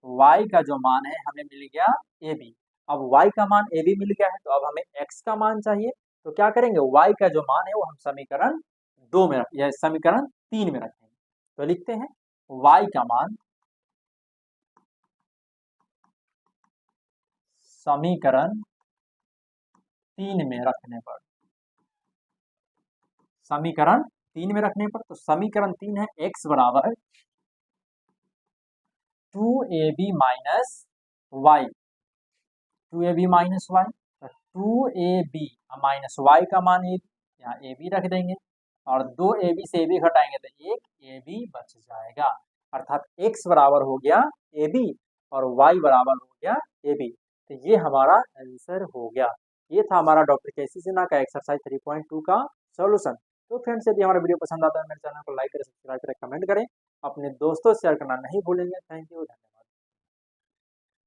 y का जो मान है हमें मिल गया ab। अब y का मान ab मिल गया है तो अब हमें x का मान चाहिए, तो क्या करेंगे, y का जो मान है वो हम समीकरण 2 में या समीकरण 3 में रखेंगे, तो लिखते हैं y का मान समीकरण 3 में रखने पर, समीकरण 3 में रखने पर, तो समीकरण 3 है x बराबर 2ab minus y, 2ab minus y, तो 2ab माइनस y का मान ab, यहाँ ab रख देंगे, और 2ab से ab घटाएंगे तो एक ab बच जाएगा, अर्थात x बराबर हो गया ab और y बराबर हो गया ab। तो ये हमारा आंसर हो गया। ये था हमारा डॉक्टर केसी सिन्हा का एक्सरसाइज 3.2 का सॉल्यूशन। तो फ्रेंड्स, यदि हमारा वीडियो पसंद आता है मेरे चैनल को लाइक करें, सब्सक्राइब करें, कमेंट करें, अपने दोस्तों से शेयर करना नहीं भूलेंगे। Thank you.